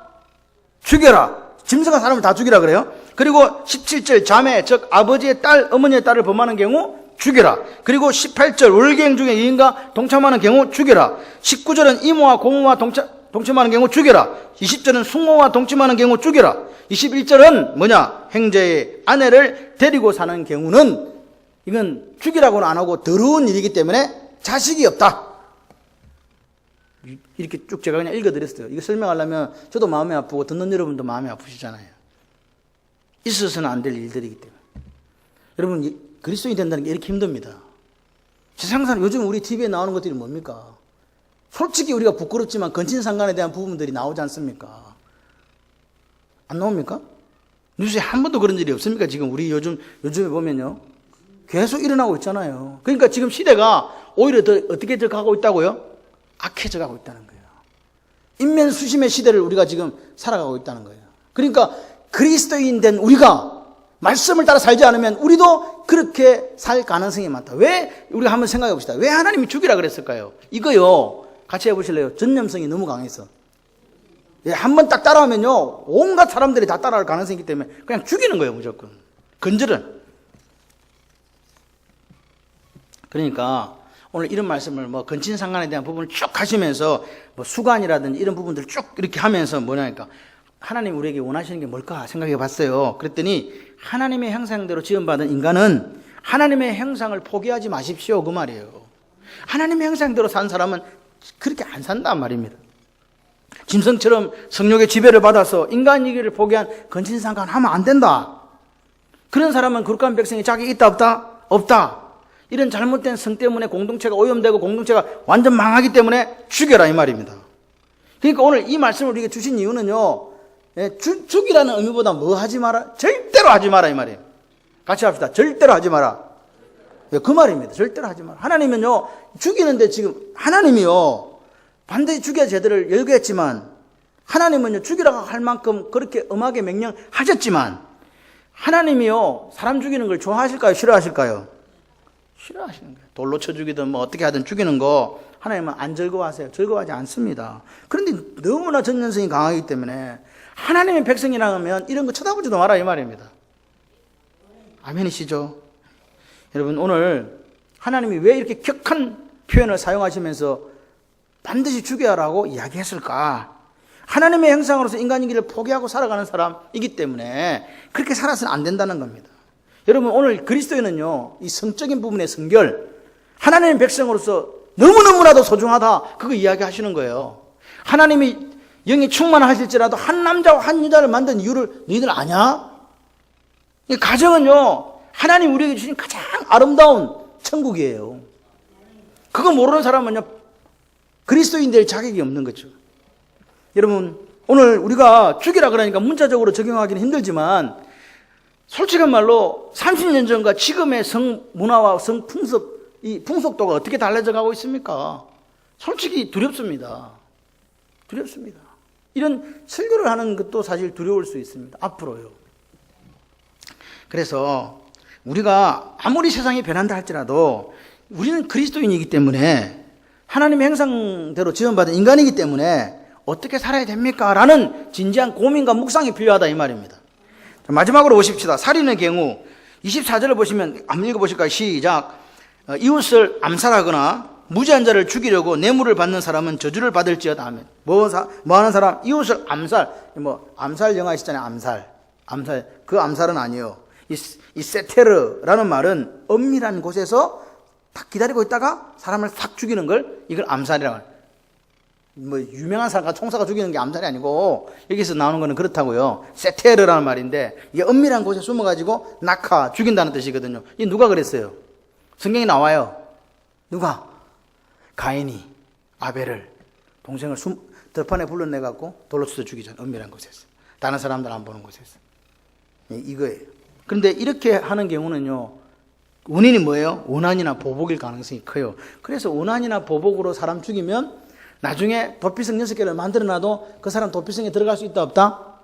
죽여라. 짐승과 사람을 다 죽이라 그래요. 그리고 17절 자매 즉 아버지의 딸 어머니의 딸을 범하는 경우 죽여라. 그리고 18절 월계행 중에 여인과 동참하는 경우 죽여라. 19절은 이모와 고모와 동침하는 경우 죽여라. 20절은 숙모와 동침하는 경우 죽여라. 21절은 뭐냐? 행제의 아내를 데리고 사는 경우는 이건 죽이라고는 안 하고 더러운 일이기 때문에 자식이 없다. 이렇게 쭉 제가 그냥 읽어드렸어요. 이거 설명하려면 저도 마음이 아프고 듣는 여러분도 마음이 아프시잖아요. 있어서는 안 될 일들이기 때문에. 여러분 그리스도인이 된다는 게 이렇게 힘듭니다. 세상 사람 요즘 우리 TV에 나오는 것들이 뭡니까? 솔직히 우리가 부끄럽지만 건친상간에 대한 부분들이 나오지 않습니까? 안 나옵니까? 뉴스에 한 번도 그런 일이 없습니까? 지금 우리 요즘에 보면요. 계속 일어나고 있잖아요. 그러니까 지금 시대가 오히려 더 어떻게 더 가고 있다고요? 악해져 가고 있다는 거예요. 인면수심의 시대를 우리가 지금 살아가고 있다는 거예요. 그러니까 그리스도인 된 우리가 말씀을 따라 살지 않으면 우리도 그렇게 살 가능성이 많다. 왜? 우리가 한번 생각해 봅시다. 왜 하나님이 죽이라 그랬을까요? 이거요. 같이 해보실래요? 전념성이 너무 강해서. 한번 딱 따라하면요. 온갖 사람들이 다 따라할 가능성이 있기 때문에 그냥 죽이는 거예요. 무조건. 건절은. 그러니까 오늘 이런 말씀을 건친상간에 대한 부분을 쭉 하시면서 수관이라든지 이런 부분들 쭉 이렇게 하면서 뭐냐니까 하나님 우리에게 원하시는 게 뭘까 생각해 봤어요. 그랬더니 하나님의 형상대로 지음받은 인간은 하나님의 형상을 포기하지 마십시오 그 말이에요. 하나님의 형상대로 산 사람은 그렇게 안 산단 말입니다. 짐승처럼 성욕의 지배를 받아서 인간이기를 포기한 건친상간 하면 안 된다. 그런 사람은 거룩한 백성이 자기 있다 없다? 없다. 이런 잘못된 성 때문에 공동체가 오염되고 공동체가 완전 망하기 때문에 죽여라 이 말입니다. 그러니까 오늘 이 말씀을 우리에게 주신 이유는요. 죽이라는 의미보다 뭐 하지 마라? 절대로 하지 마라 이 말이에요. 같이 합시다. 절대로 하지 마라. 그 말입니다. 절대로 하지 마라. 하나님은요. 죽이는데 지금 하나님이요. 반드시 죽여야 제대로 열거했지만 하나님은요. 죽이라고 할 만큼 그렇게 엄하게 명령하셨지만 하나님이요. 사람 죽이는 걸 좋아하실까요? 싫어하실까요? 싫어하시는 거예요. 돌로 쳐 죽이든 어떻게 하든 죽이는 거 하나님은 안 즐거워하세요. 즐거워하지 않습니다. 그런데 너무나 전념성이 강하기 때문에 하나님의 백성이라 하면 이런 거 쳐다보지도 마라 이 말입니다. 아멘이시죠? 여러분 오늘 하나님이 왜 이렇게 격한 표현을 사용하시면서 반드시 죽여라고 이야기했을까? 하나님의 형상으로서 인간이기를 포기하고 살아가는 사람이기 때문에 그렇게 살아서는 안 된다는 겁니다. 여러분 오늘 그리스도인은요 이 성적인 부분의 성결 하나님의 백성으로서 너무너무나도 소중하다 그거 이야기하시는 거예요. 하나님이 영이 충만하실지라도 한 남자와 한 여자를 만든 이유를 너희들 아냐? 이 가정은요 하나님 우리에게 주신 가장 아름다운 천국이에요. 그거 모르는 사람은요 그리스도인 될 자격이 없는 거죠. 여러분 오늘 우리가 죽이라 그러니까 문자적으로 적용하기는 힘들지만 솔직한 말로 30년 전과 지금의 성 문화와 성 이 풍속도가 어떻게 달라져 가고 있습니까? 솔직히 두렵습니다. 두렵습니다. 이런 설교를 하는 것도 사실 두려울 수 있습니다. 앞으로요. 그래서 우리가 아무리 세상이 변한다 할지라도 우리는 그리스도인이기 때문에 하나님의 형상대로 지원받은 인간이기 때문에 어떻게 살아야 됩니까? 라는 진지한 고민과 묵상이 필요하다 이 말입니다. 마지막으로 보십시다. 살인의 경우 24절을 보시면 한번 읽어보실까요? 시작. 이웃을 암살하거나 무죄한 자를 죽이려고 뇌물을 받는 사람은 저주를 받을지어다 하면 뭐 하는 사람? 이웃을 암살. 암살 영화 있잖아요. 암살. 그 암살은 아니에요. 이 세테르라는 말은 엄밀한 곳에서 딱 기다리고 있다가 사람을 싹 죽이는 걸 이걸 암살이라고 해요. 뭐 유명한 사람과 총사가 죽이는 게 암살이 아니고 여기서 나오는 거는 그렇다고요. 세테르라는 말인데 이게 은밀한 곳에 숨어가지고 낙하 죽인다는 뜻이거든요. 이 누가 그랬어요? 성경에 나와요. 누가? 가인이 아벨을 동생을 들판에 불러내갖고 돌로 쳐서 죽이죠. 은밀한 곳에서. 다른 사람들 안 보는 곳에서. 이거예요. 그런데 이렇게 하는 경우는요. 원인이 뭐예요? 원한이나 보복일 가능성이 커요. 그래서 원한이나 보복으로 사람 죽이면 나중에 도피성 6개를 만들어놔도 그 사람 도피성에 들어갈 수 있다 없다?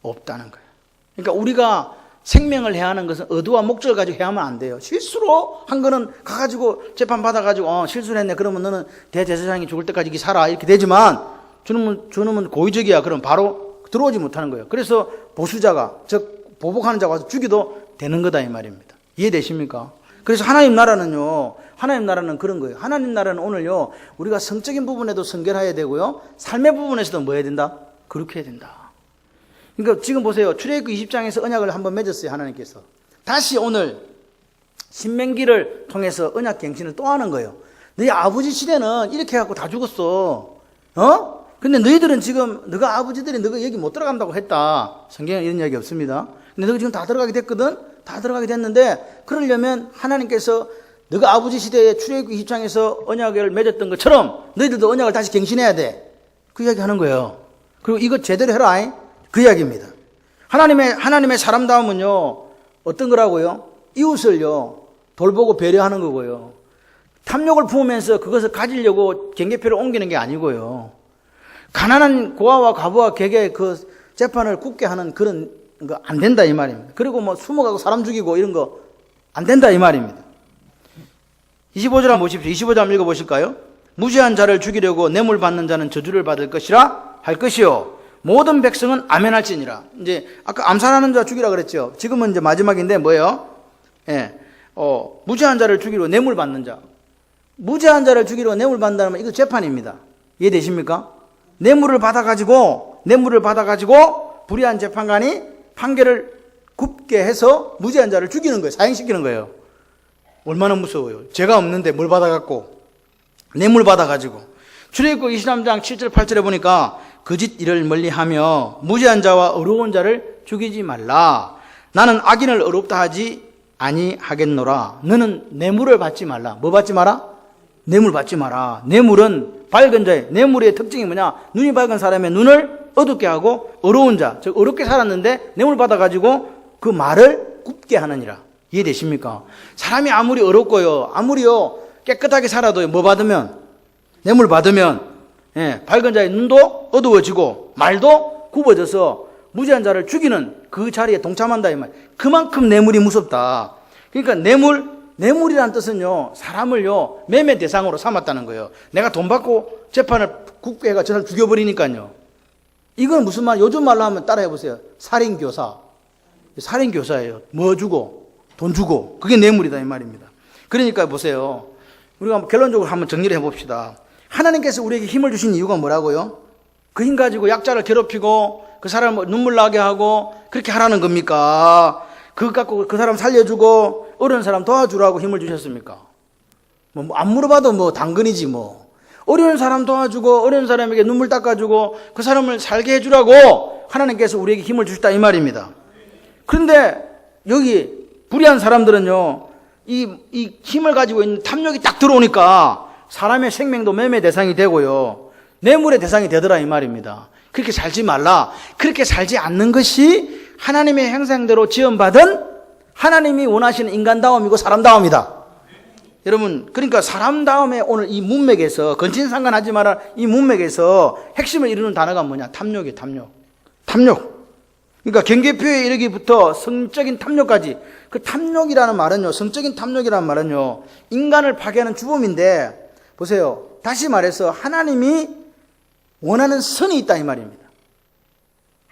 없다는 거예요. 그러니까 우리가 생명을 해야 하는 것은 의도와 목적을 가지고 해야 하면 안 돼요. 실수로 한 거는 가가지고 재판 받아가지고 실수를 했네. 그러면 너는 대제사장이 죽을 때까지 이렇게 살아. 이렇게 되지만 저놈은 고의적이야. 그럼 바로 들어오지 못하는 거예요. 그래서 보수자가 즉 보복하는 자가 와서 죽여도 되는 거다 이 말입니다. 이해되십니까? 그래서 하나님 나라는 그런 거예요. 하나님 나라는 오늘요 우리가 성적인 부분에도 성결해야 되고요 삶의 부분에서도 뭐 해야 된다? 그렇게 해야 된다. 그러니까 지금 보세요. 출애굽기 20장에서 언약을 한번 맺었어요. 하나님께서 다시 오늘 신명기를 통해서 언약 갱신을 또 하는 거예요. 너희 아버지 시대는 이렇게 해갖고 다 죽었어. 근데 너희들은 지금 너가 아버지들이 너가 여기 못 들어간다고 했다. 성경에 이런 이야기 없습니다. 근데 너가 지금 다 들어가게 됐거든. 다 들어가게 됐는데 그러려면 하나님께서 너가 아버지 시대에 출애굽기 20장에서 언약을 맺었던 것처럼 너희들도 언약을 다시 갱신해야 돼. 그 이야기 하는 거예요. 그리고 이거 제대로 해라. 그 이야기입니다. 하나님의 사람다움은요 어떤 거라고요? 이웃을요 돌보고 배려하는 거고요. 탐욕을 품으면서 그것을 가지려고 경계표를 옮기는 게 아니고요. 가난한 고아와 과부와 객의 그 재판을 굳게 하는 그런 거 안 된다 이 말입니다. 그리고 뭐 숨어가고 사람 죽이고 이런 거 안 된다 이 말입니다. 25절 한번 보십시오. 25절 한번 읽어보실까요? 무죄한 자를 죽이려고 뇌물 받는 자는 저주를 받을 것이라 할 것이요 모든 백성은 아멘할지니라. 이제 아까 암살하는 자 죽이라 그랬죠. 지금은 이제 마지막인데 뭐예요? 무죄한 자를 죽이려 뇌물 받는 자. 무죄한 자를 죽이려 뇌물 받는다면 이거 재판입니다. 이해되십니까? 뇌물을 받아가지고 불의한 재판관이 판결을 굽게 해서 무죄한 자를 죽이는 거예요. 사형시키는 거예요. 얼마나 무서워요. 죄가 없는데 뭘 받아갖고 뇌물 받아가지고. 출애굽기 23장 7절 8절에 보니까 거짓 일을 멀리하며 무죄한 자와 어려운 자를 죽이지 말라. 나는 악인을 어렵다 하지 아니하겠노라. 너는 뇌물을 받지 말라. 뭐 받지 마라? 뇌물 받지 마라. 뇌물은 밝은 자의 뇌물의 특징이 뭐냐? 눈이 밝은 사람의 눈을 어둡게 하고 어려운 자, 즉 어렵게 살았는데 뇌물 받아가지고 그 말을 굽게 하느니라. 이해되십니까? 사람이 아무리 어렵고요, 아무리요 깨끗하게 살아도 뭐 받으면 뇌물 받으면 밝은 자의 눈도 어두워지고 말도 굽어져서 무죄한 자를 죽이는 그 자리에 동참한다 이 말. 그만큼 뇌물이 무섭다. 그러니까 뇌물이라는 뜻은요 사람을요 매매 대상으로 삼았다는 거예요. 내가 돈 받고 재판을 굽게 해가 저를 죽여버리니까요. 이건 무슨 말? 요즘 말로 하면 따라해 보세요. 살인교사예요. 뭐 주고 돈 주고 그게 뇌물이다 이 말입니다. 그러니까 보세요. 우리가 결론적으로 한번 정리를 해봅시다. 하나님께서 우리에게 힘을 주신 이유가 뭐라고요? 그 힘 가지고 약자를 괴롭히고 그 사람을 눈물 나게 하고 그렇게 하라는 겁니까? 그것 갖고 그 사람 살려주고 어려운 사람 도와주라고 힘을 주셨습니까? 뭐 안 물어봐도 뭐 당근이지 뭐. 어려운 사람 도와주고 어려운 사람에게 눈물 닦아주고 그 사람을 살게 해주라고 하나님께서 우리에게 힘을 주셨다 이 말입니다. 그런데 여기 불의한 사람들은요 이 힘을 가지고 있는 탐욕이 딱 들어오니까 사람의 생명도 매매 대상이 되고요 뇌물의 대상이 되더라 이 말입니다. 그렇게 살지 말라. 그렇게 살지 않는 것이 하나님의 형상대로 지음받은 하나님이 원하시는 인간다움이고 사람다움이다. 여러분 그러니까 사람다움의 오늘 이 문맥에서 건친상간하지 마라 이 문맥에서 핵심을 이루는 단어가 뭐냐? 탐욕이에요. 탐욕. 그러니까 경계표에 이르기부터 성적인 탐욕까지. 그 탐욕이라는 말은요 성적인 탐욕이라는 말은요 인간을 파괴하는 주범인데 보세요. 다시 말해서 하나님이 원하는 선이 있다 이 말입니다.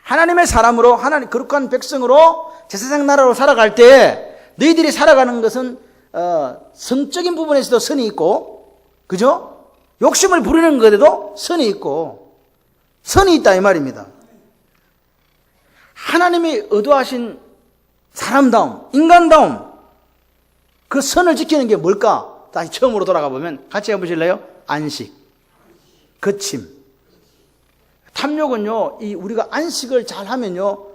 하나님의 사람으로 하나님 거룩한 백성으로 제사장 나라로 살아갈 때 너희들이 살아가는 것은 성적인 부분에서도 선이 있고 그죠? 욕심을 부리는 것에도 선이 있고 선이 있다 이 말입니다. 하나님이 의도하신 사람다움, 인간다움 그 선을 지키는 게 뭘까? 다시 처음으로 돌아가 보면 같이 해보실래요? 안식, 거침, 탐욕은요, 우리가 안식을 잘 하면요,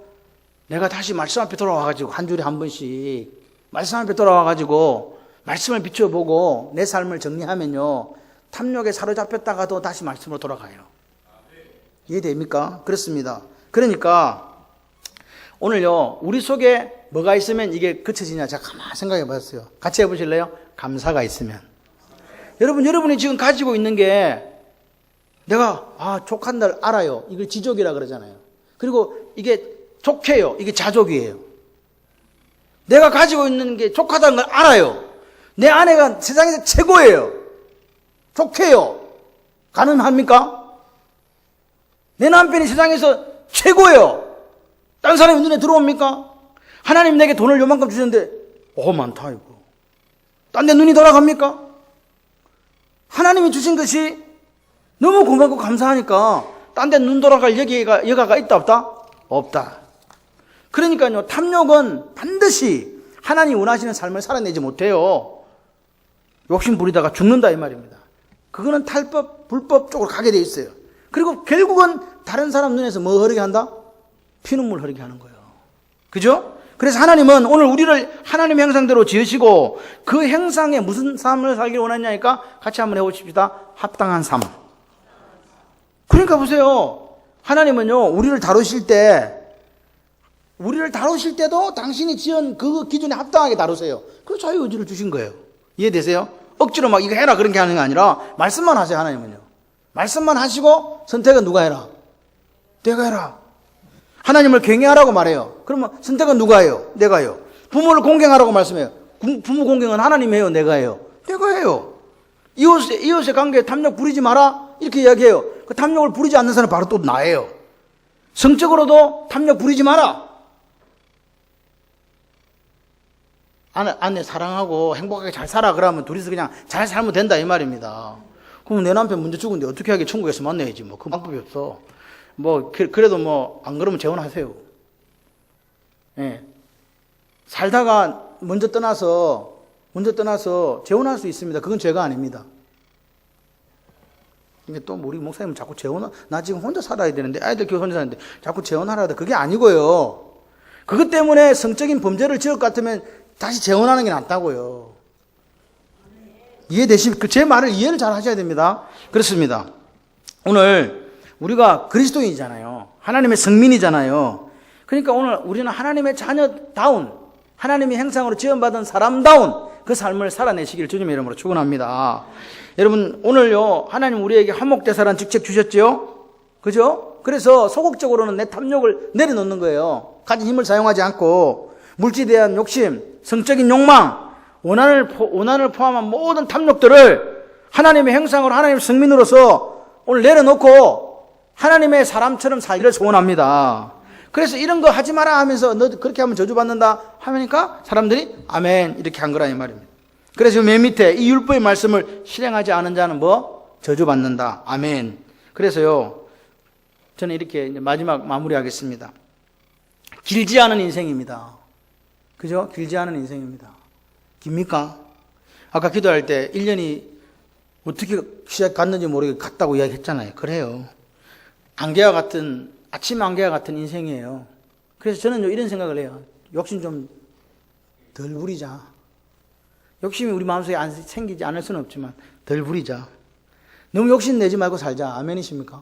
내가 다시 말씀 앞에 돌아와가지고, 한 주에 한 번씩, 말씀 앞에 돌아와가지고, 말씀을 비춰보고, 내 삶을 정리하면요, 탐욕에 사로잡혔다가도 다시 말씀으로 돌아가요. 이해됩니까? 그렇습니다. 그러니까, 오늘요, 우리 속에 뭐가 있으면 이게 그쳐지냐, 제가 가만히 생각해 봤어요. 같이 해보실래요? 감사가 있으면. 여러분이 지금 가지고 있는 게, 내가, 족한 날 알아요. 이걸 지족이라 그러잖아요. 그리고 이게 족해요. 이게 자족이에요. 내가 가지고 있는 게 족하다는 걸 알아요. 내 아내가 세상에서 최고예요. 족해요. 가능합니까? 내 남편이 세상에서 최고예요. 딴 사람이 눈에 들어옵니까? 하나님 내게 돈을 요만큼 주셨는데, 많다, 이거. 딴 데 눈이 돌아갑니까? 하나님이 주신 것이 너무 고맙고 감사하니까 딴 데 눈 돌아갈 여가가 있다 없다? 없다. 그러니까요, 탐욕은 반드시 하나님 원하시는 삶을 살아내지 못해요. 욕심 부리다가 죽는다 이 말입니다. 그거는 탈법, 불법 쪽으로 가게 돼 있어요. 그리고 결국은 다른 사람 눈에서 뭐 흐르게 한다? 피눈물 흐르게 하는 거예요. 그죠? 그래서 하나님은 오늘 우리를 하나님의 형상대로 지으시고 그 형상에 무슨 삶을 살기를 원하냐니까 같이 한번 해보십시다. 합당한 삶. 그러니까 보세요. 하나님은요, 우리를 다루실 때도 당신이 지은 그 기준에 합당하게 다루세요. 그 자유의지를 주신 거예요. 이해되세요? 억지로 막 이거 해라 그런 게 하는 게 아니라 말씀만 하세요. 하나님은요. 말씀만 하시고 선택은 누가 해라? 내가 해라. 하나님을 경외하라고 말해요. 그러면 선택은 누가 해요? 내가 해요. 부모를 공경하라고 말씀해요. 부모 공경은 하나님이 해요? 내가 해요? 내가 해요. 이웃의 관계에 탐욕 부리지 마라 이렇게 이야기해요. 그 탐욕을 부리지 않는 사람은 바로 또 나예요. 성적으로도 탐욕 부리지 마라. 아내 사랑하고 행복하게 잘 살아 그러면 둘이서 그냥 잘 살면 된다 이 말입니다. 그럼 내 남편 먼저 죽은데 어떻게 하게 천국에서 만나야지 뭐. 그 방법이 없어. 그래도 안 그러면 재혼하세요. 예. 살다가 먼저 떠나서 재혼할 수 있습니다. 그건 죄가 아닙니다. 이게 또 우리 목사님은 자꾸 나 지금 혼자 살아야 되는데, 아이들 교회 혼자 사는데 자꾸 재혼하라 하다. 그게 아니고요. 그것 때문에 성적인 범죄를 지을 것 같으면 다시 재혼하는 게 낫다고요. 제 말을 이해를 잘 하셔야 됩니다. 그렇습니다. 오늘 우리가 그리스도인이잖아요. 하나님의 성민이잖아요. 그러니까 오늘 우리는 하나님의 자녀다운, 하나님의 형상으로 지원받은 사람다운 그 삶을 살아내시기를 주님의 이름으로 축원합니다. 여러분, 오늘요, 하나님 우리에게 한목대사라는 직책 주셨죠? 그죠? 그래서 소극적으로는 내 탐욕을 내려놓는 거예요. 가진 힘을 사용하지 않고, 물질에 대한 욕심, 성적인 욕망, 원한을 포함한 모든 탐욕들을 하나님의 형상으로 하나님의 성민으로서 오늘 내려놓고 하나님의 사람처럼 살기를 소원합니다. 그래서 이런 거 하지 마라 하면서 너 그렇게 하면 저주받는다 하니까 사람들이 아멘 이렇게 한 거라 이 말입니다. 그래서 맨 밑에 이 율법의 말씀을 실행하지 않은 자는 저주받는다. 아멘. 그래서요, 저는 이렇게 이제 마지막 마무리하겠습니다. 길지 않은 인생입니다. 그죠? 길지 않은 인생입니다. 깁니까? 아까 기도할 때 1년이 어떻게 시작 갔는지 모르게 갔다고 이야기했잖아요. 그래요. 아침 안개와 같은 인생이에요. 그래서 저는 이런 생각을 해요. 욕심 좀 덜 부리자. 욕심이 우리 마음속에 생기지 않을 수는 없지만 덜 부리자. 너무 욕심내지 말고 살자. 아멘이십니까?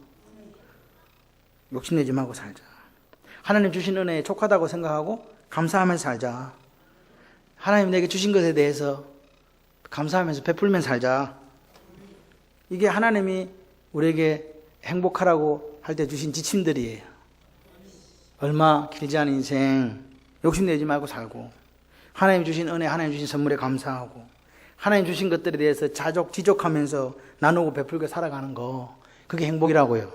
욕심내지 말고 살자. 하나님 주신 은혜에 족하다고 생각하고 감사하면서 살자. 하나님 내게 주신 것에 대해서 감사하면서 베풀면서 살자. 이게 하나님이 우리에게 행복하라고 할 때 주신 지침들이에요. 얼마 길지 않은 인생 욕심내지 말고 살고, 하나님 주신 은혜, 하나님 주신 선물에 감사하고, 하나님 주신 것들에 대해서 지족하면서 나누고 베풀고 살아가는 거, 그게 행복이라고요.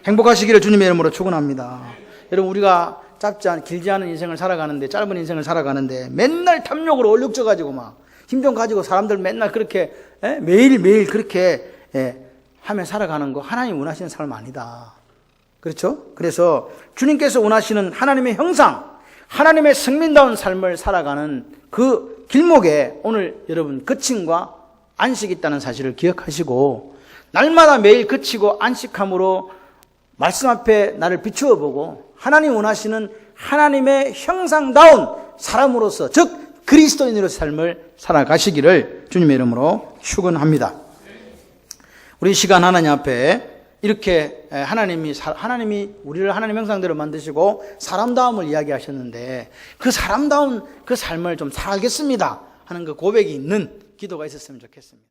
행복하시기를 주님의 이름으로 축원합니다. 여러분, 우리가 길지 않은 인생을 살아가는데, 짧은 인생을 살아가는데 맨날 탐욕으로 얼룩져가지고 막 힘 좀 가지고 사람들 맨날 그렇게 매일매일 그렇게 하며 살아가는 거 하나님 원하시는 삶 아니다. 그렇죠? 그래서 주님께서 원하시는 하나님의 형상, 하나님의 성민다운 삶을 살아가는 그 길목에 오늘 여러분 거침과 안식이 있다는 사실을 기억하시고, 날마다 매일 그치고 안식함으로 말씀 앞에 나를 비추어 보고 하나님 원하시는 하나님의 형상다운 사람으로서, 즉 그리스도인으로서의 삶을 살아가시기를 주님의 이름으로 축원합니다. 우리 시간 하나님 앞에 이렇게 하나님이 우리를 하나님 형상대로 만드시고 사람다움을 이야기하셨는데, 그 사람다운 그 삶을 좀 살겠습니다 하는 그 고백이 있는 기도가 있었으면 좋겠습니다.